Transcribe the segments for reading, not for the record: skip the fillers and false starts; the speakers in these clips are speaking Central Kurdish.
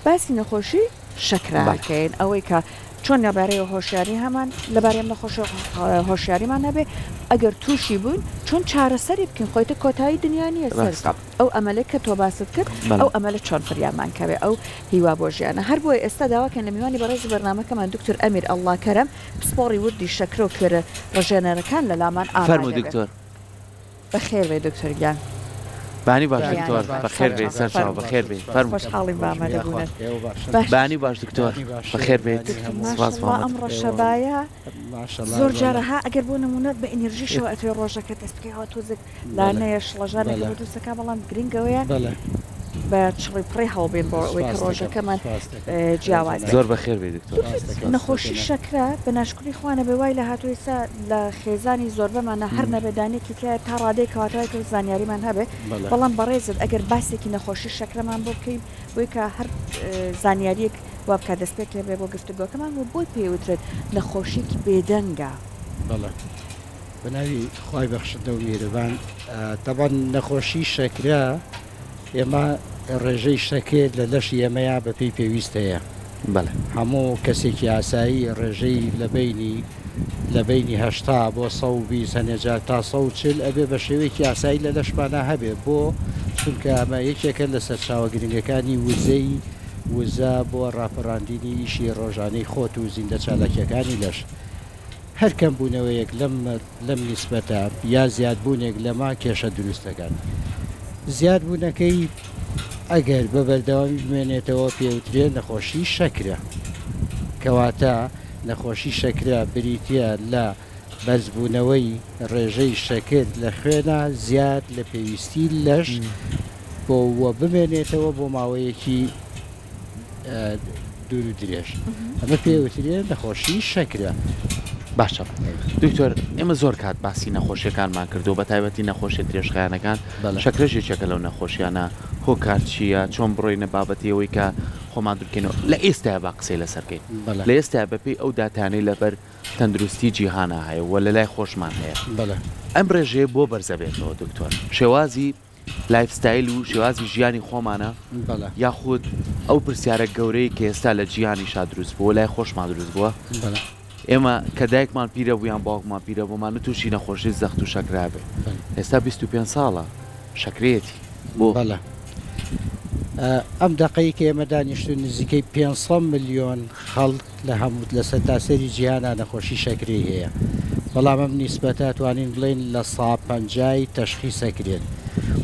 باسی نەخۆشی شەکرەکەین ئەوەی کە چۆن لەبارەی هۆشیاری هەمان لەبارەی نەخۆشی هۆشیاریمان هەبێ ئەگەر تووشی بوون چۆن چارەسەری بکەین خۆیتە کۆتایی دنیا نیە سەر ئەو ئەمەلە کە تۆ باست کرد ئەو ئەمەلە چۆن فریامان کەوێ ئەو هیوا بۆ ژیانە هەر بۆی ئێستا داواکەن لە میوانی بەڕێزی بەرنامەکەمان دکتۆر ئەمیر ئەڵڵا کەرەم پسپۆڕی وردی شەکرە و کوێرە ڕژێنەرەکان لە لامان فەرموو دکتۆر بەخێر بێ دکتۆر گیان بانی باش دکتۆر بەخێر بێ سەرچاو بەخێر بێ فەرموو خۆشحاڵی بامەدە بوونن بانی باش دکتۆر بەخێر بێت سپاس ئەمڕۆ شەبایە زۆر جارەها ئەگەر بۆ نمونەت بە ئینرژی شەوە ئەتوێ ڕۆژەکە دەست بکەیەوە تۆزێک لانەیە شڵەژانێک بۆ دووسەکە بەڵام گرنگەوەیە بە چڕی پڕی هەڵبێن بۆ ئەوەی کە ڕۆژەکەمان جیاواز زۆر بەخێر بێ دکتۆر نەخۆشی شەکرە بە ناشکری خوانە بێ وای لە هاتوویسا لە خێزانی زۆربەمانە هەر نەبێدانێکی تیا تا ڕادەی کەواتەوەی کە زانیاریمان هەبێ بەڵام بەڕێزت ئەگەر باسێکی نەخۆشی شەکرەمان بۆ بکەین بۆی کە هەر زانیاریەک وا بکات دەستپێک لێ بێ بۆ گفتوگۆکەمان و بۆی پێوترێت نەخۆشیکی بێدەنگە بەناوی خوای بەخشندە و میرەبان تەبەن نەخۆشی شەکرە ئێمە ڕێژەی شەکر لە لەشی ئێمەیە بەپێی پێویستەیە هەموو کەسێکی ئاسایی ڕێژەی لە بینی 80 بۆ 120 هەنێجار تا 140 ئەبێ بە شێوەیەکی ئاسایی لە لەشمانە هەبێ بۆ چونکە ئەمە یەکێکە لە سەرچاوە گرنگەکانی وزەی وزە بۆ ڕاپەڕاندنی ئیشی ڕۆژانەی خۆت و زیندە چالاکیەکانی لەش هەر کەم بوونەوەیەک لەم نیسبەتە یا زیادبوونێک لەما کێشە دروستەکان زیاد بوونەکەی ئەگەر بە بەردەوامی بمێنێتەوە پێوترێ نەخۆشی شەکرە کەواتە نەخۆشی شەکرە بریتە لە بەرزبوونەوەی ڕێژەی شەکر لە خوێنە زیاد لە پێویستی لەش بۆ بمێنێتەوە بۆ ماوەیەکی دوور و درێژ ئەمە پێوترێ نەخۆشی شەکرە باشە دکتۆر ئێمە زۆر کات باسی نەخۆشیەکانمان کردو بە تایبەتی نەخۆشی درێژخایەنەکان شەکرەژێکێکە لەو نەخۆشیانە هۆکار چییە چۆن بڕۆینە بابەتیەوەی کە خۆمان دوورکەینەوە لە ئێستا با قسەی لەسەرکەین لە ئێستا بەپێی ئەو داتانەی لەبەر تەندروستی جیهانە هەیە و لە لای خۆشمان هەیە ئەم ڕێژەیە بۆ بەرزەبێتەوە دکتۆر شێوازی لایفستایل و شێوازی ژیانی خۆمانە یاخود ئەو پرسیارە گەورەی کە ئێستا لە جیهانیشا دروست بووە لای خۆشمان دروست بووە ئێمە کە دایکمان پیرە بوویان باوکمان پیرە بۆمان تووشی نەخۆشی زەخت و شەکرابێ ئێستا 25 ساڵە شەکرێتی بۆ ئەم دقەی کە ئێمە دانیشتون نزیکەی 500 ملیۆن خەڵک لە هەموو لە سەرتاسەری جیهانە نەخۆشی شەکری هەیە بەڵام ئەم نیسبەتە توانین بڵێن لە 150 تەشخیصەکرێن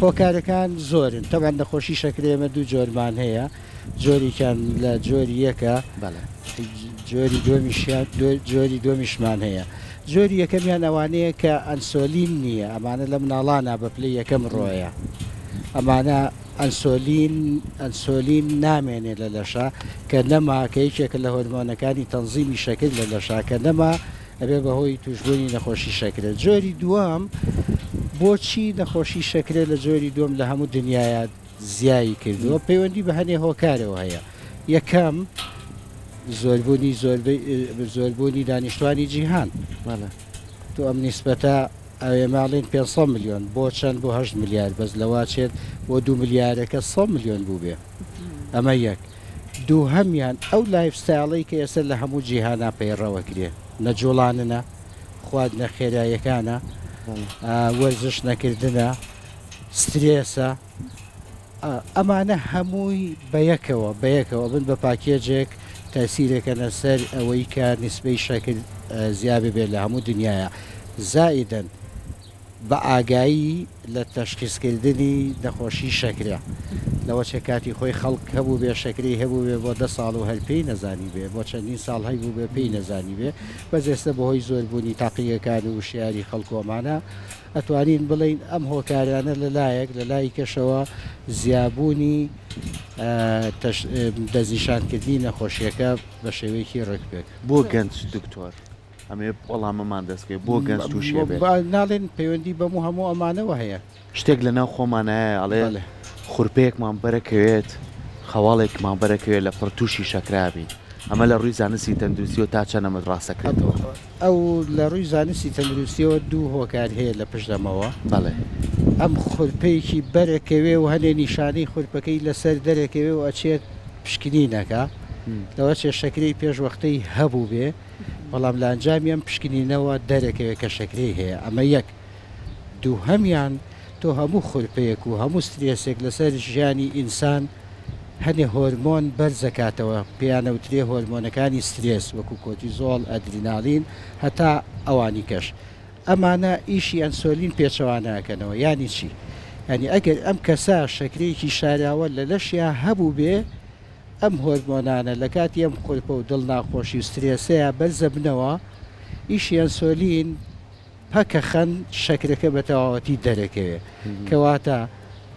هۆکارەکان زۆرن تەبەن نەخۆشی شەکری ئێمە دوو جۆرمان هەیە جۆریکان لە جۆری یەکە جۆری دومیشمان هەیە جۆری یەکەمیان ئەوانەیە کە ئەنسۆلین نییە ئەمانە لە مناڵانە بە پلەی یەکەم ڕۆیە ئەمانە ئەنسۆلین نامێنێ لە لەشە کە نەما کە یەکێکە لە هۆرمۆنەکانی تەنزیمی شەکر لە لەشا کە نەما ئەبێ بەهۆی توشبوونی نەخۆشی شەکرە جۆری دووەم بۆچی نەخۆشی شەکرە لە جۆری دووەم لە هەموو دنیاە زیایی کردووە پەیوەندی بە هەنێ هۆکارەوە هەیە یەکەم زۆربوونی دانیشتوانی جیهان تو ئەم نیسبەتە ئەوێ ماڵین 500 ملیۆن بۆ چەند بۆ 8 میلیارد بەس لەوا چێت بۆ 2 میلیارەکە 100 میلیۆن بوو بێ ئەمە یەک دوو هەمیان ئەو لایفستایڵی کە ئێستا لە هەموو جیهانا پەیڕەوە کرێ نەجوڵانە خواردنە خێراییەکانە وەرزش نەکردنە سترێسە ئەمانە هەمووی بەیەکەوە بن بە پاکێجێک تاسیرێکەنە سەر ئەوەی کە نسبەی شەکر زیابێ بێت لە هەموو دنیاە زائیدەن بە ئاگایی لە تەشخیصکردنی نەخۆشی شەکرە لەوە چه کاتی خۆی خەڵک هەبوو بێ شەکری هەبوو بێ بۆ 10 ساڵ و هەر پێی نەزانی بێ بۆ چەندین ساڵ هەیبوو بێ پێی نەزانی بێ بەس ئێستا بەهۆی زۆربوونی تاقیەکان و وشیاری خەڵکۆمانە ئەتوانین بڵین ئەم هۆکارانە لەلایەک لە لای کەشەوە زیابوونی دەستنیشانکردنی نەخۆشیەکە بە شێوەیەکی ڕێکپێک بۆ گەنج دکتۆر ئەمێ وەڵامەمان دەستکەی بۆ گەنج تووشێ بێت ناڵێن پەیوەندی بەموو هەموو ئەمانەوە هەیە شتێک لەناو خۆمانایە ئەڵێ خوورپەیەکمان بەرەکەوێت خەواڵێکمان بەرەکەوێت لە پڕتوشی شەکرابی ئەمە لە ڕووی زانستی تەندروستی و تا چەندەمە ڕاستەکرێتەوە ئەو لە ڕووی زانستی تەندروستیەوە دوو هۆکار هەیە لە پشتەمەوە بەڵێ ئەم خوورپەیەکی بەرەکەوێ و هەنێ نیشانەی خوورپەکەی لەسەر دەرەکەوێ و ئەچێت پشکنینەکە لەوە چێ شەکرەی پێشوەختەی هەبوو بێ بەڵام لە ئەنجامیان پشکنینەوە دەرەکەوێت کە شەکرەی هەیە ئەمە یەک دوو هەمیان تۆ هەموو خورپەیەک و هەموو سترێسێک لەسەر ژیانی ئینسان هەنێ هۆرمۆن بەرزەکاتەوە پێیانەوترێ هۆرمۆنەکانی سترێس وەکو کۆتیزۆڵ ئەدرینالین هەتا ئەوانی کەش ئەمانە ئیشی ئەنسۆلین پێچەوانەکەنەوە ینی چی؟ ینی ئەگەر ئەم کەسا شەکرەیەکی شاراوە لە لەشیان هەبوو بێ ئەم هۆرمۆنانە لە کاتی ئەم خۆلپە و دڵ ناخۆشی و سترێسەیە بەرزە بنەوە ئیشی ئەنسۆلین پەکە خەن شەکرەکە بە تەواوەتی دەرەکەوێ کەواتە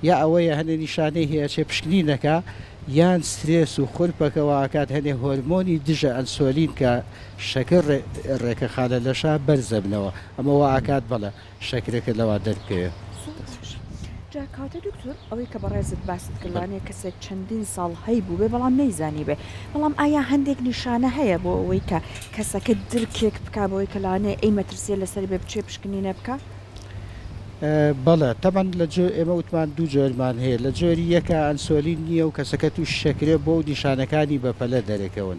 یا ئەوەیە هەنێ نیشانەی هەیە چێ پشکنینەکە یان سترێس و خورپەکەەوە ئاکات هەنێ هۆرمۆنی دژە ئەنسۆلین کە شەکر ڕێکە خالە لەشا بەرزە بنەوە ئەمەوە ئاکات بەڵە شەکرەکە لەوە دەرکەوێ. کاتە دکتۆر ئەوەی کە بەڕێزت باست کردوانێ کەسێک چەندین ساڵ هەی بوو بێ بەڵام نەیزانی بێ بەڵام ئایا هەندێک نیشانە هەیە بۆ ئەوەی کە کەسەکە درکێک بکە بۆی کەلانێ ئەی مەترسیە لەسەر بێ بچێ پشکنینە بکە؟ بەڵێ تەمان لە ئێمە وتمان دوو جۆرمان هەیە لە جۆری یەکە ئەنسۆلین نییە و کەسەکە توش شەکرێ بۆ نیشانەکانی بەپەلە دەرەکەون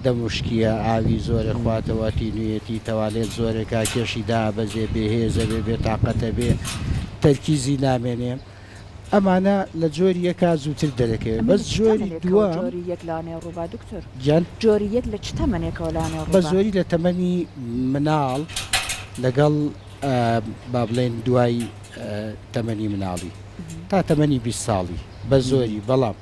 دەموشکیە ئاوی زۆرە خواتەوەتی نوێتی تەوالێت زۆرێکا کێشی دابەزێ بێهێزە بێ بێتاقەتە بێ تەرکیزی نامێنێ ئەمانە لە جۆری یەکە زووتر دەرەکەوێت بەس جۆری دووەم جۆری یەک لانێ ڕووبا دکتۆر گیان جۆری یەک لە چ تەمەنێکەوە لانێ ڕووبا؟ بە زۆری لە تەمەنی مناڵ لەگەڵ با بڵێن دوای تەمەنی مناڵی تا تەمەنی 20 ساڵی بە زۆری بەڵام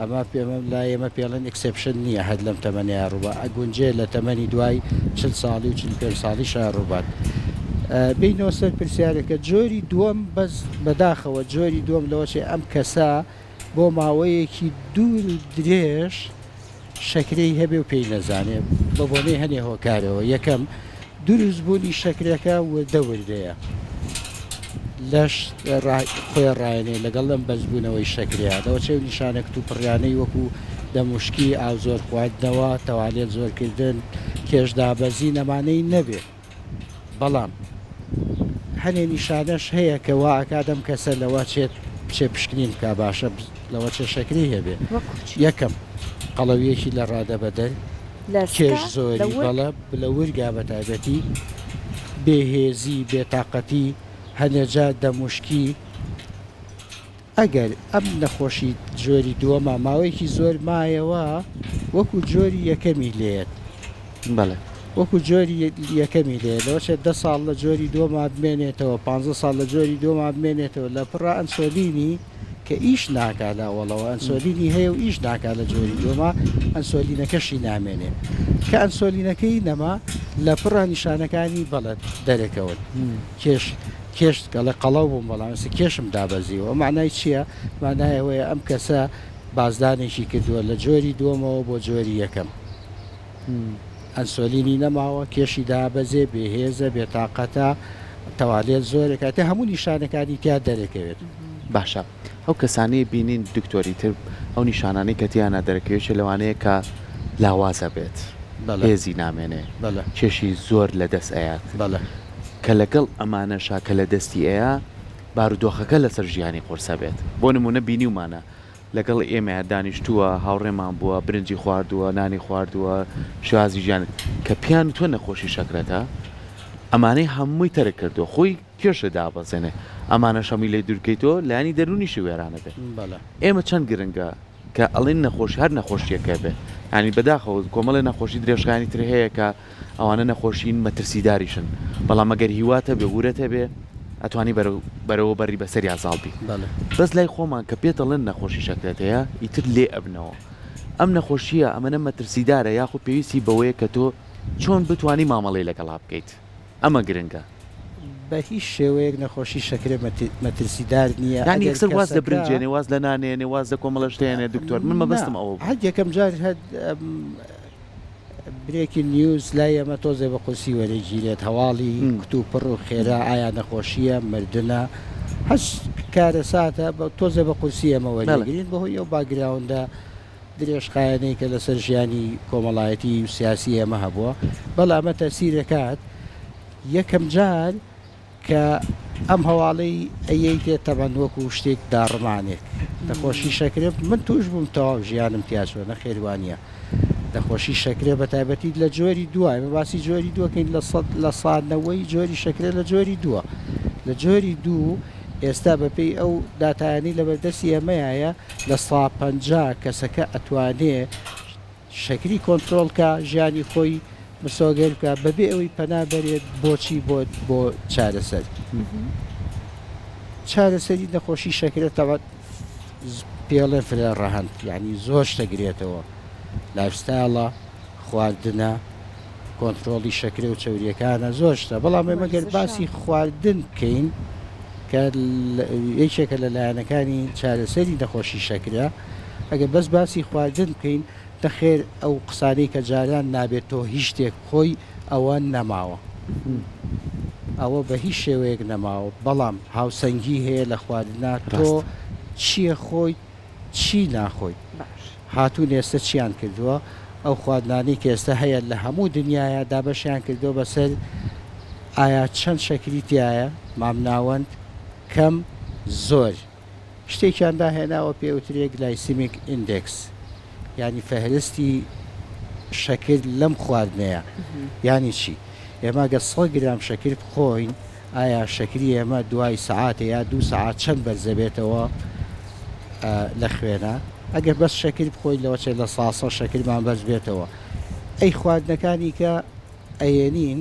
ئەمە پێمە لا ئێمە پێڵێن ئەکسپشن نییە هەد لەم تەمەنیە ڕووبا ئەگونجێ لە تەمەنی دوای 40 ساڵی و 45 ساڵی شار ڕووبات بینەوە سەر پرسیارەکە جۆری دووەم بەس بەداخەوە جۆری دووەم لەوەچێ ئەم کەسا بۆ ماوەیەکی دوور درێژ شەکرەی هەبێ و پێی نەزانێ بە بۆنەی هەنێ هۆکارەوە یەکەم دروستبوونی شەکرەکە وردەوردەیە لەش خۆی ڕایەنێ لەگەڵ ئەم بەزبوونەوەی شەکریا دەوە چێ نیشانە کت و پڕیانەی وەکو دەموشکی ئاو زۆر خواردنەوە تەوالێت زۆرکردن کێشدابەزی نەمانەی نەبێ بەڵام هەنێ نیشانەش هەیە کە وا ئەکادەم کەسە لەوە چێت چێ پشکنین بکە باشە لەوە چێ شەکری هەبێ یەکەم قەڵەویەکی لە ڕادە بەدەر کێش زۆری بەڵە لە ورگا بە تایبەتی بێهێزی بێتاقەتی هەنێجا دەموشکی ئەگەر ئەم نەخۆشی جۆری دووەمە ماوەیەکی زۆر مایەوە وەکو جۆری یەکەمی لێت بەڵێ وەکو جۆری یەکەمی لێ لەوەچێت 10 ساڵ لە جۆری دووەما بمێنێتەوە 15 ساڵ لە جۆری دووەما بمێنێتەوە لە پڕە ئەنسۆلینی کە ئیش ناکا لاوەڵەوە ئەنسۆلینی هەیە و ئیش ناکا لە جۆری دووەما ئەنسۆلینەکەشی نامێنێ کە ئەنسۆلینەکەی نەما لە پڕە نیشانەکانی بەڵێت دەرەکەون کێشت کە لە قەڵەو بووم بەڵامسی کێشم دابەزیەوە معنای چییە؟ مانایەوەیە ئەم کەسە بازدانێکی کردووە لە جۆری دووەمەوە بۆ جۆری یەکەم ئەنسۆلینی نەماوە کێشی دابەزێ بێهێزە بێتاقەتە تەوالێت زۆرێکاتە هەموو نیشانەکانی تیا دەرەکەوێت. باشە ئەو کەسانی بینین دکتۆری تر ئەو نیشانانەی کە تیانە دەرەکەوێت لەوانەیە کە لاوازە بێت هێزی نامێنێ کێشی زۆر لە دەست ئەیات کە لەگەڵ ئەمانەشا کە لە دەستی ئەیە بارودۆخەکە لەسەر ژیانی قورسە بێت بۆ نمونە بینیومانە لەگەڵ ئێمە دانیشتووە هاوڕێمان بووە برنجی خواردووە نانی خواردووە شوازی ژیان کە پیان تۆ نەخۆشی شەکرەتە ئەمانەی هەمووی تەرک کردو خۆی کێشە دابەزێنێ ئەمانە شەمی لێ دوورکەیتەوە لایانی دەرونیشی وێرانە بێت ئێمە چەند گرنگە کە ئەڵێن نەخۆش هەر نەخۆشیەکە بێت ینی بەداخەوە کۆمەڵی نەخۆشی درێژخانی تر هەیە کە ئەوانە نەخۆشین مەترسیداریشن بەڵام ئەگەر هیواتە بێ ورەتە بێ ئەتوانی بەرەوە بەری بەسەر یازاڵبی بەس لای خۆمان کە پێتەڵێن نەخۆشی شەکرەتەیە ئیتر لێ ئەبنەوە ئەم نەخۆشیە ئەمەنە مەترسیدارە یاخود پێویستی بەوەیە کە تۆ چۆن بتانی مامەڵی لەگەڵا بکەیت ئەمە گرنگە بە هیچ شێوەیەک نەخۆشی شەکرە مەترسیدار نییە ینی یەکسەر واز لە برنجێ نێواز لە نانێنێ واز لە کۆمەڵە شتێنێ دکتۆر من مەبەستم ئەوە هەر یەکەم جار هەد برێکی نیوز لای ئەمە تۆزێ بە قورسی وەرەگیرێت هەواڵی کت و پڕ و خێرا ئایا نەخۆشیە مردنە هەش کارە ساتە بە تۆزێ بە قورسی ئەمە وەرەگرین بەهۆی ئەو باگراوندا درێژخایەنەی کە لەسەر ژیانی کۆمەڵایەتی و سیاسی ئەمە هەبووە بەڵام ئەمە تەسیرەکات یەکەم جار کە ئەم هەواڵەی ئەیەی تێ تەبەن وەکو شتێک داڕمانێک نەخۆشی شەکرێ من توش بووم تەواو ژیانم تیاچوە نەخێوانە دەخۆشی شەکرێ بە تایبەتی لە جۆری دوای باسی جۆری دووەکەین لە سادنەوەی جۆری شەکرێ لە جۆری دووە لە جۆری دوو ئێستا بەپێی ئەو داتایانی لە بەردەستی ئەمەیە لە 150 کەسەکە ئەتوانێ شەکری کۆنتترۆلکە ژیانی خۆی مسۆگەر بکە بەبێ ئەوەی پەنابەرێت بۆچی بۆ چارەسەر چارەسەری نەخۆشی شەکرێتەوە پێڵێ فرە ڕەهەند یعنی زۆر شتەگرێتەوە لایفستایڵە خواردنە کۆنتترۆلی شەکرێ و چەوریەکانە زۆر شتە بەڵام ئێمەگەر باسی خواردن بکەین کە یەکێکە لە لایەنەکانی چارەسەری نەخۆشی شەکرە ئەگەر بەس باسی خواردن بکەین دەخێر ئەو قسانەی کە جاران نابێتەوە هیچ شتێک خۆی ئەوە نەماوە ئەوە بە هیچ شێوەیەک نەماوە بەڵام هاوسەنگی هەیە لە خواردنا تۆ چییە خۆی چی ناخۆی هاتوون ئێستا چیان کردووە ئەو خواردنانی کە ئێستا هەیە لە هەموو دنیاە دابەشیان کردو بەسەر ئایا چەند شەکریتیایە مامناوەند کەم زۆر شتێکیاندا هێناوە پێوترێ گلایسیمیک ئیندێکس ینی فەهرستی شەکر لەم خواردنەیە ینی چی ئێمە گە 100 گرام شەکر بخۆین ئایا شەکری ئێمە دوای سعاتە یا 2 سعات چەند بەرزەبێتەوە لە خوێنە ئەگەر بەس شەکر بخۆین لەوە چێ لە ساسە شەکرمان بەرز بێتەوە ئەی خواردنەکانی کە ئەێنین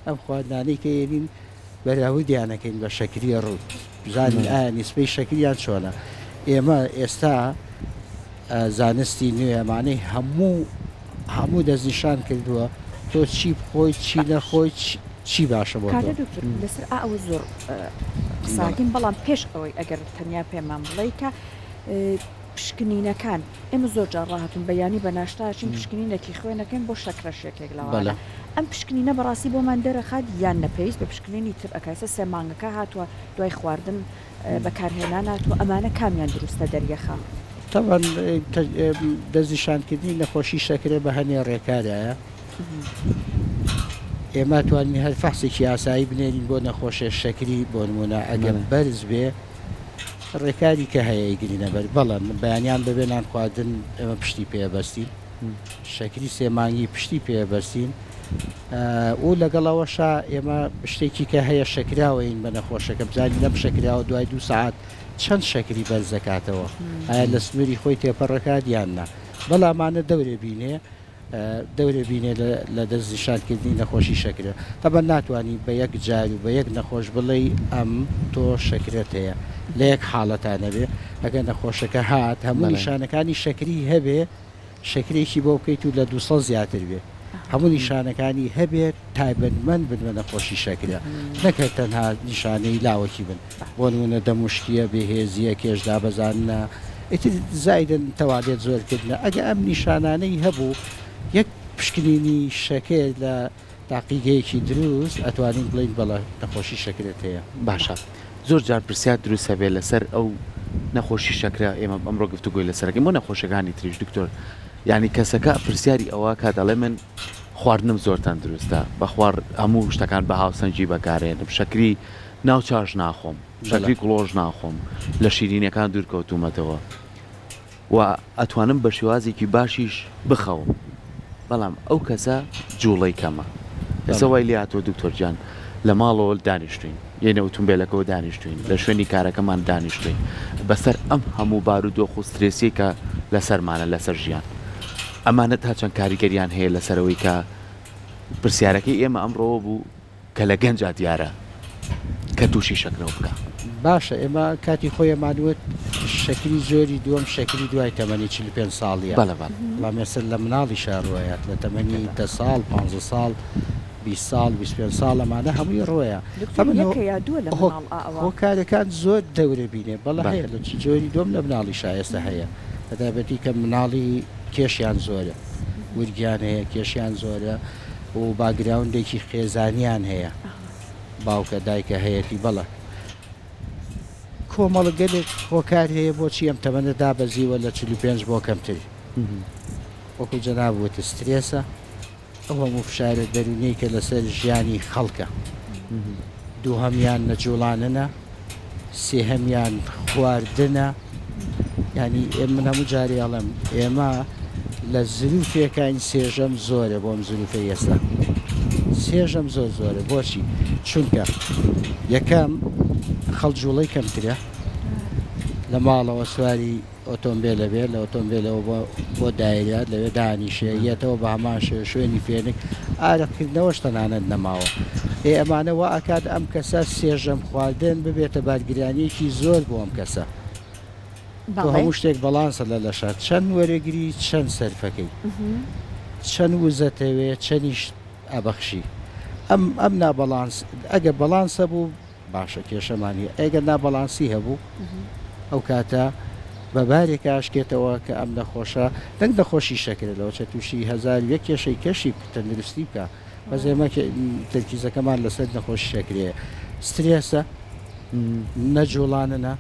ئەم خواردنانەی کە ێنین بەراودیانەکەین بە شەکری ڕوو بزانین ئایا نیسبەی شەکریان چۆنە ئێمە ئێستا زانستی نوێمانەی هەموو دەستنیشان کردووە تۆ چی بخۆی چی نەخۆی چی باشە بۆ لەسەر ئەوە زۆر قساگین بەڵام پێش ئەوەی ئەگەر تەنیا پێمان بڵێ کە پشکنینەکان ئێمە زۆر جار ڕاهاتون بەیانی بە ناشتاچین پشکنینێکی خوێنەکەین بۆ شەکرەشێکێک لەوانە ئەم پشکنینە بەڕاستی بۆمان دەرەخات یان نەپێویست بە پشکنینی تر ئەکایسە 3 مانگەکە هاتووە دوای خواردن بەکارهێنان هاتووە ئەمانە کامیان دروستە دەریەخە طبعا دەستنیشانکردنی نەخۆشی شەکرێ بە هەنێ ڕێکارایە ئێمە توانین هەر فەحسێکی ئاسایی بنێرین بۆ نەخۆشیە شەکری بۆ نمونە ئەگەر بەرز بێ ڕێکاری کە هەیە ئیگرینە بەر بەڵام بەیانیان ببێنان خواردن ئێمە پشتی پێبەستین شەکری سێمانگی پشتی پێبەستین و لەگەڵەوەشا ئێمە شتێکی کە هەیە شەکراوەین بە نەخۆشەکە بزانین لەم شەکراوە دوای 2 سعات چەند شەکری بەرزەکاتەوە ئایا لە سنووری خۆی تێپەڕەکات یاننا بەڵامانە دەورێ بینێ لە دەستنیشانکردنی نەخۆشی شەکرە تەبەن ناتوانانی بە یەک جار و بە یەک نەخۆش بڵێ ئەم تۆ شەکرێت هەیە لە یەک حاڵەتانە بێ ئەگەر نەخۆشەکە هات هەموو نیشانەکانی شەکری هەبێ شەکرێکی بۆ بکەیت و لە 200 زیاتر بێ هەموو نیشانەکانی هەبێت تایبەتمەند بن بە نەخۆشی شەکرە نەکرد تەنها نیشانەی لاوەکی بن بۆ نمونە دەموشکیە بێهێزیە کێشدا بەزانە ئیتر زایدن تەوالێت زۆرکردنە ئەگە ئەم نیشانانەی هەبوو یەک پشکنینی شەکر لە تاقیگەیەکی دروست ئەتوانین بڵین بەڵە نەخۆشی شەکرێت هەیە باشە زۆر جار پرسیار دروستە بێت لەسەر ئەو نەخۆشی شەکرە ئێمە ئەمڕۆ گفتوگوی لەسەرەکەی بۆ نەخۆشەکانی تریش دکتۆر یعنی کەسەکە پرسیاری ئەوە کا دەڵێ من خواردنم زۆرتان دروستە بە خوارد هەموو شتەکان بە هاوسەنجی بەکارێنم شەکری ناوچاژ ناخۆم شەکری گڵۆژ ناخۆم لە شیرینەکان دوورکەوتومەتەوە و ئەتوانم بە شێوازێکی باشیش بخەوم بەڵام ئەو کەسە جوڵەی کەمە ئێستا وای لاتۆ دکتۆرجان لە ماڵەوە دانیشتوین یعنی ئۆتۆمبیلەکەەوە دانیشتوین لە شوێنی کارەکەمان دانیشتوین بەسەر ئەم هەموو بارودۆخ و سترێسی کە لەسەرمانە لەسەر ژیان ئەمانە تا چەند کاریگەریان هەیە لەسەرەوەی کە پرسیارەکەی ئێمە ئەمڕۆوە بوو کە لە گەنجا دیارە کە تووشی شەکرەوە بکە باشە ئێمە کاتی خۆیەمانوت شەکری زۆری دووەم شەکری دوای تەمەنی 45 ساڵیە بەڵامێسەر لە مناڵی شارڕۆیات لە تەمەنی 10 ساڵ 15 ساڵ 20 ساڵ 25 ساڵ ئەمانە هەمووی ڕۆیە هۆکارەکان زۆر دەورە بینێ بەڵە هەیە لە جۆری دۆم لە مناڵی شایستە هەیە بەتابەتی کە مناڵی کێشیان زۆرە ورگیان هەیە کێشیان زۆرە و باگراوندێکی خێزانیان هەیە باوکە دایکە هەیەی بەڵە کۆمەڵ گەلێک هۆکار هەیە بۆچی ئەم تەمەنە دابەزیوە لە 45 بۆ کەمتر وەکو جەنابووتە سترێسە ئەو هەموو فشارە دەرونەی کە لەسەر ژیانی خەڵکە دووهەمیان نەجوڵاننە سێهەمیان خواردنە ینی من هەموو جارێ ئەڵێم ئێمە لە زروفێکین سێژەم زۆرە بۆم زروفە ئێستا سێژەم زۆرە بۆچی چونکە یەکەم خەڵجوڵەی کەمترە لە ماڵەوە سواری ئۆتۆمبیلە بێت لە ئۆتۆمبیلەوە بۆ دایرە لەوێ دانیشێ یەتەوە بە هەمان شوێنی فێنک ئارەکردنەوەش تەنانەت نەماوە ئەمانەوە ئاکات ئەم کەسە سێژەم خواردن ببێتە بارگرانیەکی زۆر بۆ ئەم کەسە تۆ هەموو شتێک بەڵانسە لە لەشار چەند وەرەگری چەند سەرفەکەی چەند وزەتەوێ چەندیش ئەبەخشی ئەم نابەڵانس ئەگە بەڵانسە بوو باشە کێشەمانی ئەگە نابەڵانسی هەبوو ئەو کاتە بەبارێک ئاشکێتەوە کە ئەم نەخۆشە دەنگ دەخۆشی شەکرێتەوە چە تووشی 1000 کێشەی کەشی تەندروستی بکە بەس ئێمە تەرکیزەکەمان لەسەر نەخۆشی شەکرێ سترێسە نەجوڵانە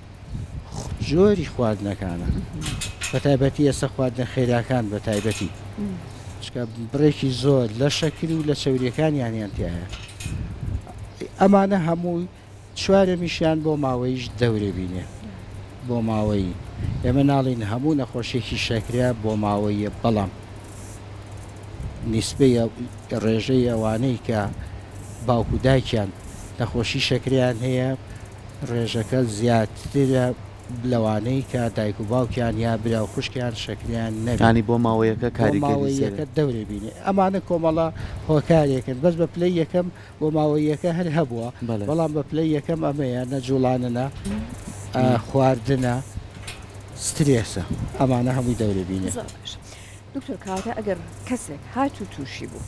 جۆری خواردنەکانە بە تایبەتی ئێستا خواردنە خێراکان بە تایبەتی چکە بڕێکی زۆر لە شەکر و لە چەوریەکانیانیان تایە ئەمانە هەمووی چوارەمیشیان بۆ ماوەیش دەورە بینێ بۆ ماوەی ئێمە ناڵین هەموو نەخۆشیێکی شەکرە بۆ ماوەیە بەڵام نیسبەی ڕێژەی ئەوانەی کە باوکو دایکیان نەخۆشی شەکریان هەیە ڕێژەکە زیاترە لەوانەی کە دایک و باوکیان یا برا و خوشکیان شەکریان نەبیانی بۆ ماوەیەکە کاریگەریەکە دەورە بینێ ئەمانە کۆمەڵە هۆکارێکن بەس بە پلەی یەکەم بۆ ماوەیەکە هەر هەبووە بەڵام بە پلەی یەکەم ئەمەیە نەجوڵانە خواردنە سترێسە ئەمانە هەمووی دەورە بینێ دکتۆر کاتە ئەگەر کەسێک هاتوو تووشی بوو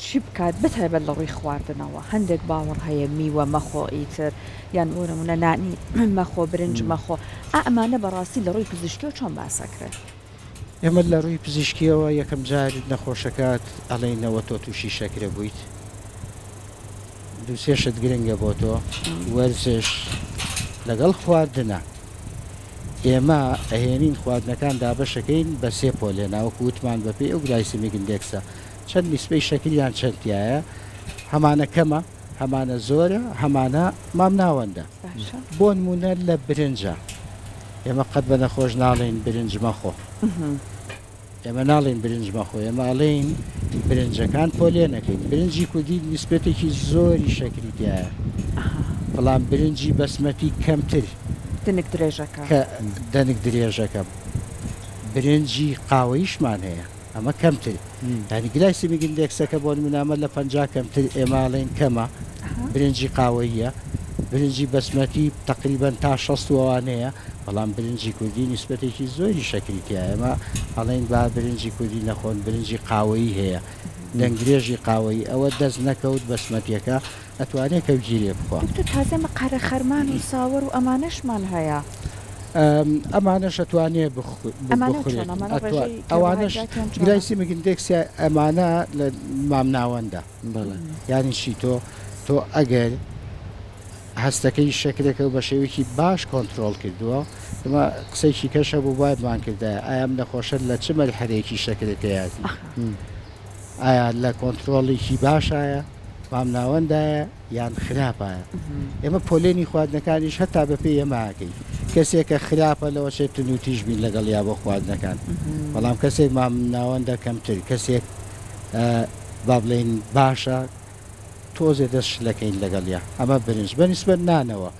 چی بکات بەتایبەت لە ڕووی خواردنەوە هەندێک باوەڕ هەیە میوە مەخۆ ئیتر یان وەرەمونە نانی مەخۆ برنج مەخۆ ئەمانە بەڕاستی لە ڕووی پزیشکیەوە چۆن باسەکرێت ئێمە لە ڕووی پزیشکیەوە یەکەم جار نەخۆشەکات ئەڵێنەوە تۆ تووشی شەکرە بوویت دووسێشت گرنگە بۆ تۆ وەرزش لەگەڵ خواردنە ئێمە ئەهێنین خواردنەکان دابەشەکەین بە سێ پۆلێ ناوەکو وتمان بەپێ ئەو گلایسیمیک ئیندێکسە چەند نیسبەی شەکریان چەندایە هەمانە کەمە هەمانە زۆرە هەمانە مام ناوەندە بۆ نمونە لە برنجە ئێمە قەت بە نەخۆش ناڵێن برنج مەخۆ ئێمە ناڵێن برنج مەخۆ ئێمە ئەڵێن برنجەکان پۆلێ نەکەین برنجی کوردی نیسبەتێکی زۆری شەکریایە بەڵام برنجی بەسمەتی کەمتر دنگ درێژەکە دەنگ درێژەکەم برنجی قاوەیشمان هەیە ئەمە کەمتر ینی گلایسی میگندێکسەکە بۆ منامە لە 50 کەمتر ئێماڵێن کەمە برنجی قاوەیە برنجی بەسمەتی تقریبان تا 60 وانەیە بەڵام برنجی کوردی نیسبەتێکی زۆری شەکریتیە ئێمە ئەڵێن با برنجی کوردی نەخۆن برنجی قاوەیی هەیە دەنگرێژی قاوەیی ئەوە دەست نەکەوت بەسمەتیەکە ئەتوانێت کەوگیرێ بخوا تازەمە قەرە خەرمان و ساوەڕ و ئەمانەشمان هەیە ئەمانەش ئەتوانێت ئەوانش گرایسی مگندێکسی ئەمانە لە مامناوەندە یانی چی تۆ ئەگەر هەستەکەی شەکرێکە و بە شێوەیەکی باش کۆنتترۆل کردووە ئمە قسەیکی کەشە بوو باێتمان کردایە ئایام نەخۆشە لە چ مەرحەلەیەکی شەکرەکەیاتی ئایا لە کۆنتترۆڵێکی باشایە مامناوەندایە یان خراپایە ئێمە پۆلێنی خواردنەکانیش هەتا بەپێ ئێماکەی کەسێکە خراپە لەوە چێت نوتیش بین لەگەڵ یا بۆ خواردنەکان بەڵام کەسێک مامناوەندە کەمتر کەسێک با بڵێن باشە تۆزێ دەستشلەکەین لەگەڵیا ئەمە برنج بەنسبەت نانەوە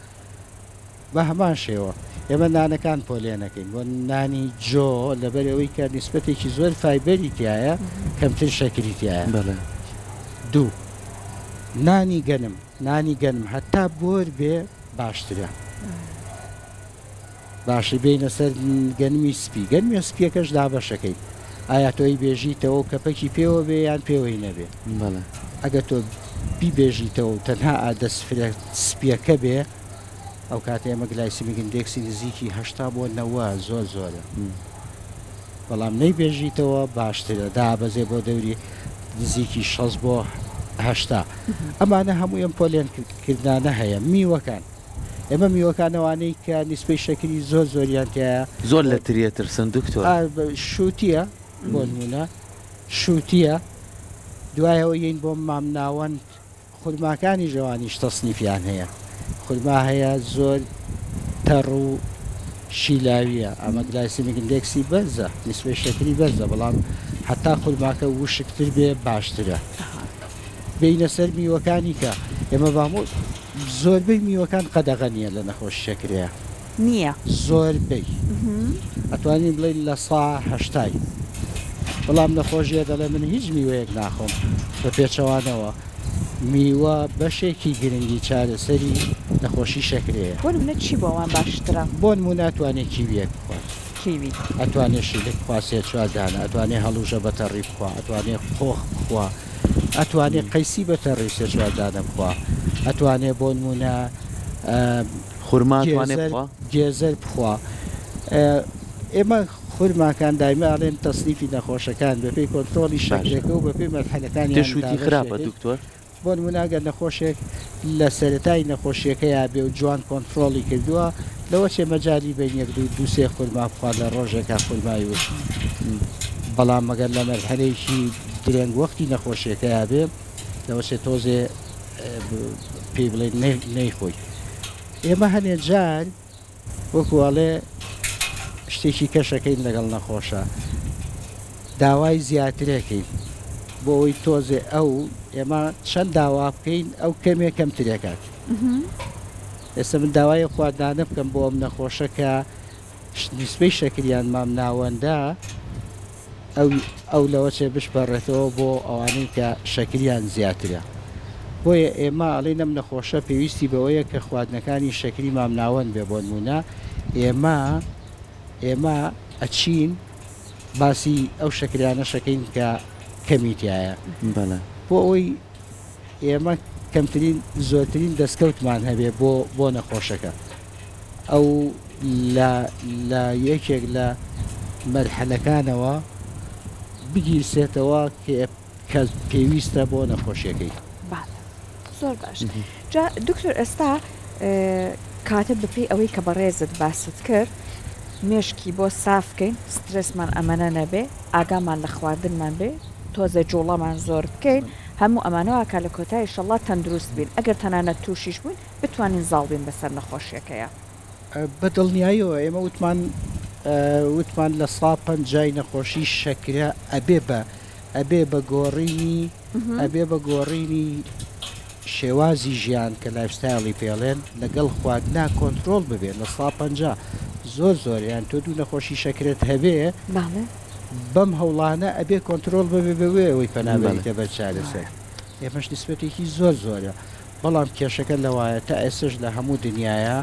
بە هەمان شێوە ئێمە نانەکان پۆلێنەکەین بۆ نانی جۆ لەبەرەوەی کە نیسبەتێکی زۆر فایبەری تایە کەمتر شەکریتیایە دوو نانی گەنم هەتا بۆر بێ باشترە باشی بینە سەر گەنمی سپی گەنمی سپیەکەش دابەشەکەی ئایا تۆی بێژیتەوە کەپەکی پێوە بێ یان پێوەی نەبێ ئەگە تۆ بیبێژیتەوە و تەنها ئادەسفرە سپیەکە بێ ئەو کاتە ئێمە گلایسیمیک ئیندێکسی نزیکی 80 بۆ 90 زۆر زۆرە بەڵام نەیبێژیتەوە باشترە دابەزێ بۆ دەوری نزیکی 60 بۆ 80 ئەمانە هەموو ئەم پۆلێن کردانە هەیە میوەکان ئێمە میوەکانەوانەی کە نیسبەی شەکری زۆر زۆریانتیایە زۆر لە ترێتر سندوکتۆر شووتیە بۆ نمونە شووتیە دوایەوە یین بۆ مامناوەند خورماکانی ژەوانیش تەسنیفیان هەیە خورما هەیە زۆر تەڕ و شیلاویە ئەمە گلایسیمیک ئیندێکسی بەرزە نسبەی شەکری بەرزە بەڵام حتا خولماکە وشکتر بێ باشترە بینە سەر میوەکانی کە ئێمە بامۆ زۆربەی میوەکان قەدەغە نییە لە نەخۆشی شەکرەیە نییە زۆربەی ئەتوانین بڵێن لە سا هەشتای بەڵام نەخۆشیە دەڵێ من هیچ میوەیەک ناخۆم بە پێچەوانەوە میوە بەشێکی گرنگی چارەسەری نەخۆشی شەکرەیە بۆ منە چی بۆوان باشترە بۆ نمونە ناتوانێت کیویەک بخوات کیوی ئەتوانێت شیلک خواسێت چواردانە ئەتوانێت هەڵوژە بەتەڕی بخوا ئەتوانێت خۆخ بخوا ئەتوانێت قەیسی بەتەڕی سێ چواردانە بخوا ئەتوانێت بۆ نمونە گێزەر بخوا ئێمە خورماکان دایمە ئاڵێن تەسنیفی نەخۆشەکان بەپێی کۆنتترۆلی شەکرەکە و بەپێی مەرحەلەکانی تێشوتی خراپە دکتۆر بۆ نموناگەر نەخۆشێک لە سەرەتای نەخۆشیەکەیە بێ و جوان کۆنتترۆلی کردووە لەوە چێ مەجای بین یەک دووسێ خورما بخوا لە ڕۆژێکا خورمای وش بەڵام مەگەر لە مەرحەلەیەکی درێنگ وەختی نەخۆشیەکەیە بێ لەوە چێ تۆزێ پێی بڵێن نەیخۆی ئێمە هەنێ جار وەکوواڵێ شتێکی کەشەکەین لەگەڵ نەخۆشە داوای زیاترەکەین بۆ ئەوی تۆزێ ئەو ئێمە چەند داوا بکەین ئەو کەمێک کەمترەکات ئێستا من داوای خواردانە بکەم بۆ ئەم نەخۆشە کە نسبەی شەکریان مام ناوەندە ئەو لەوە چێ بشپەڕێتەوە بۆ ئەوانەی کە شەکریان زیاترە بۆیە ئێمە ئەڵێ نەم نەخۆشە پێویستی بەوەیە کە خواردنەکانی شەکری مام ناوەند بێ بۆ نمونە ئێمە ئەچین باسی ئەو شەکریانە شەکەین کە کەمیتیایە بۆ ئەوی ئێمە کەمترین زۆرترین دەستکەوتمان هەبێ بۆ نەخۆشەکە ئەو لە یەکێک لە مەرحەلەکانەوە بگیرسێتەوە کە پێویستە بۆ نەخۆشیەکەی زۆر باش دکتۆر ئێستا کاتت بپی ئەوەی کە بەڕێزت باست کرد مێشکی بۆ سافکەین سترسمان ئەمەە نەبێ ئاگامان لە خواردنمان بێ تۆزە جوڵەمان زۆر بکەین هەموو ئەمانەوە کا لە کۆتای شەڵڵا تەندروست بین ئەگەر تەنانەت تووشیش بووین بتوانین زاڵبین بەسەر نەخۆشیەکەیە بەدڵنیاییەوە ئێمە وتمان لە سا پەنجای نەخۆشی شەکرە ئەبێ بە گۆڕینی شێوازی ژیان کە لایفستایلی پێڵێن لەگەڵ خواردنا کۆنتترۆل ببێت لە سا پەنجا زۆریان تۆ دوو نەخۆشی شەکرێت هەبێ بەم هەوڵانە ئەبێ کۆنتترۆل ببێ بەوێ ئەوەی پەنابێتە بەر چارەسەر ئێمەش نسبەتێکی زۆرە بەڵام کێشەکە لەوایە تا ئێسش لە هەموو دنیاە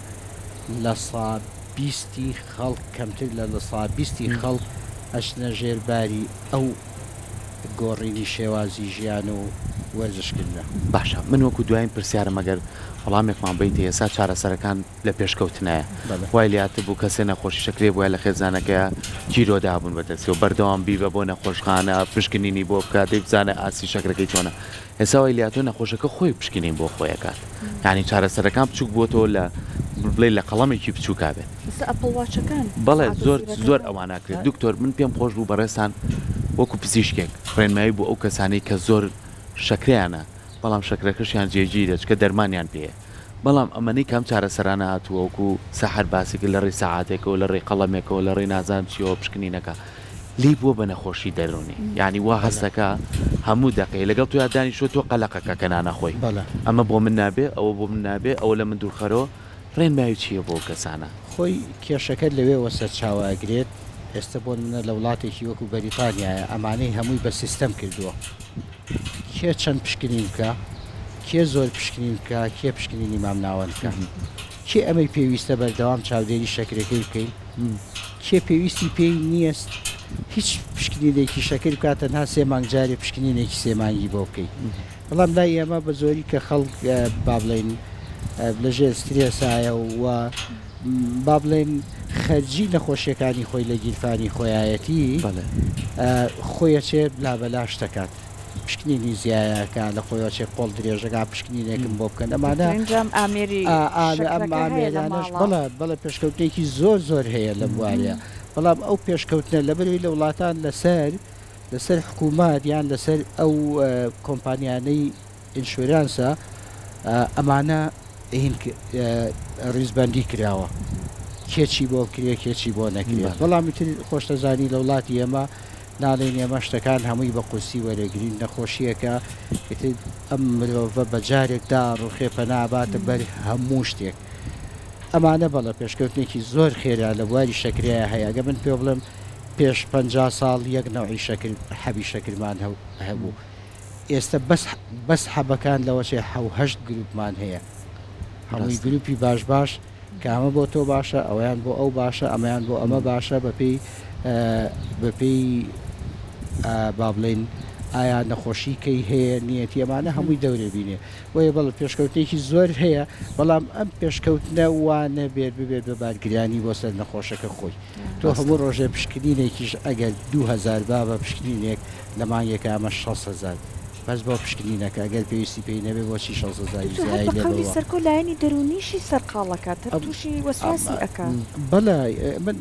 لە سا بیستی خەڵک کەمتر لە سا بیستی خەڵک ئەچنە ژێرباری ئەو گۆڕینی شێوازی ژیان و وەرزشکردە باشە من وەکو دوایین پرسیارە مەگەر وەڵامێکمان بینتە ئێستا چارەسەرەکان لە پێشکەوتنایە وای لاتە بوو کەسێ نەخۆشی شەکرێ بۆە لە خێزانەکەە کیرۆدابوون بەدەستی و بەردەوام بیبە بۆ نەخۆشخانە پشکنینی بۆ بکات دەی بزانە ئاسی شەکرەکەی چۆنە ئێستا وای لاتۆ نەخۆشەکە خۆی پشکنین بۆ خۆیەکات یعنی چارەسەرەکان بچووک بۆتەوە لە بڵێ لە قەڵەمێکی بچووکا بێت بەڵێ زۆر ئەواناکرێت دکتۆر من پێم خۆش بوو بەڕێستان وەکو پزیشکێک خوێنمایی بوو ئەو کەسانی کە زۆر شەکریانە بەڵام شەکرەکەشیان جێگی دەچکە دەرمانیان پێەیە بەڵام ئەمەنی کام چارەسەرانە هاتووەکو سەحر باسێکە لە ڕێی سەعاتێکەوە لە ڕێی قەڵەمێکەوە لە ڕێی نازان چیەوە پشکنینەکە لی بووە بە نەخۆشی دەرونی یعنی وا هەستەکە هەموو دەقەی لەگەڵ تو یادانی شو تۆ قەلەقەکە کە نانەخۆی ئەمە بۆ من نابێ ئەوە بۆ من نابێ ئەوە لە من دوورخەرەوە ڕێنماوی چییە بۆ کەسانە خۆی کێشەکە لەوێ وەسەر چاواگرێت ئێستا بۆ منە لە وڵاتێکی وەکو بەریتانیایە ئەمانەی هەمووی بە سیستەم کردووە کێ چەند پشکنین بکە کێ زۆر پشکنین بکە کێ پشکنینی مام ناوەند بکە کێ ئەمەی پێویستە بەردەوام چاودێری شەکرەکەی بکەین کێ پێویستی پێی نییە هیچ پشکنینێکی شەکر بکات تەنها سێ مانگجارێ پشکنینێکی سێمانگی بۆ بکەیت بەڵام لای ئێمە بە زۆری کە خەڵک با بڵێن لەژێر سترێسایە و با بڵێن خەرجی نەخۆشیەکانی خۆی لە گیرفانی خۆیایەتی خۆیەچێت لابەلاش دەکات پشکنینی زیایەکە لە خۆیەوە چێ قۆڵ درێژەکە پشکنینێکم بۆ بکەن ئەمانە ئامێرانش بەڵێ پێشکەوتێکی زۆر هەیە لە بوارەیە بەڵام ئەو پێشکەوتنە لەبەروی لە وڵاتان لەسەر حکوومەت یان لەسەر ئەو کۆمپانیانەی ئینشورانسە ئەمانە ڕیزبەندی کراوە کێچی بۆ کرێ کێچی بۆ نەکرێت بەڵامی تر خۆشتەزانی لە وڵاتی ئێمە ناڵێن ئێمە شتەکان هەمووی بە قورسی وەرەگرین نەخۆشیەکە ئەم مرۆڤە بەجارێکدا ڕوخێ پەناباتە بەر هەموو شتێک ئەمانە بەڵە پێشکەوتنێکی زۆر خێرا لە بواری شەکرەیە هەیەگە من پێ بڵم پێش 50 ساڵ یەک نەوعی شەکر حەبی شەکرمان هەبوو ئێستا بەس حەبەکان لەوەشێ هەشت گروپمان هەیە هەمووی گروپی باش کە ئەمە بۆ تۆ باشە ئەویان بۆ ئەو باشە ئەمەیان بۆ ئەمە باشە بەپێی با بڵێن ئایا نەخۆشیکەی هەیە نیەتی ئەمانە هەمووی دەورە بینێ وەیە بەڵ پێشکەوتێکی زۆر هەیە بەڵام ئەم پێشکەوتنە وانە بێت بە بارگریانی بۆ سەر نەخۆشەکە خۆی تۆ هەموو ڕۆژێ پشکنینێکیش ئەگەر 2000 با بە پشکنینێک لە مانگێکە ئەمە 600 بەس بۆ پشکنینەکە ئەگەر پێویستی پێی نەبێ بۆچی 600 سەرکۆ لایەنی دەرونیشی سەرقاڵەکە تووشی وەسواسی ئەکا بەڵێ من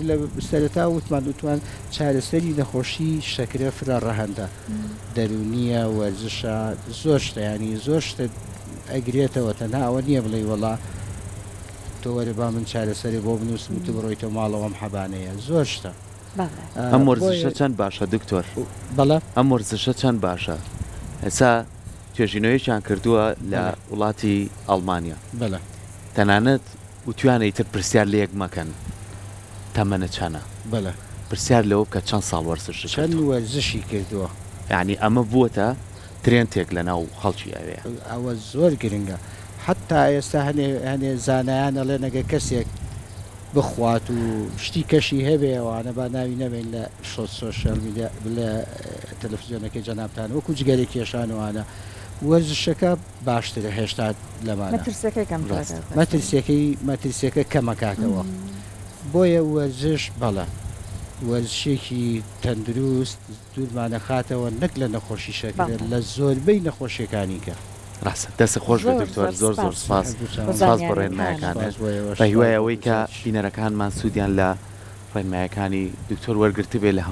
لە سەرەتا وتمان چارەسەری نەخۆشی شەکرە فرا ڕەهەندە دەرونیە وەرزشە زۆر شتەیانی زۆر شتە ئەگرێتەوە تەنها ئەوە نییە بڵێ وەڵا تۆ وەرە با من چارەسەری بۆ بنووسم تو بڕۆیتە ماڵەوەم حەبانەیە زۆر شتە ئەم وەرزشە چەند باشە دکتۆر بەڵێ ئەم وەرزشە چەند باشە ئێستا توێژینەوەیشان کردووە لە وڵاتی ئەڵمانیا بەڵێ تەنانەت وتوانە ئیتر پرسیار لە یەک مەکەن تەمەنە چەنە بەڵێ پرسیار لەوە بکە چەند ساڵ وەرزش چەند وەرزشی کردووە یعنی ئەمە بووەتە ترێنتێک لە ناو خەڵکی ئەوەیە ئەوە زۆر گرنگە حتا ئێستا هەنێ زانایان ئەڵێ نەگە کەسێک بخوات و شتی کەشی هەبێ ئەوانە با ناوی نەبین لە سۆشیال میدیا لە تەلەڤیزیۆنەکەی جەنابتان وەکو جگەری کێشانەوانە وەرزشەکە باشترە هێشتا لەمانە مەترسیەکە کەمەکاتەوە بۆیە وەرزش بەڵە وەرزشێکی تەندروست دوورمانە خاتەوە نەک لە نەخۆشی شەکرێت لە زۆربەی نەخۆشیەکانی کە ڕاستە دەست خۆش بە دکتۆر زۆر سپاس بۆ ڕێنمایەکانت بە هیوای ئەوەی کە بینەرەکانمان سوودیان لە ڕێنمایەکانی دکتۆر وەرگرتبێ لە هەموو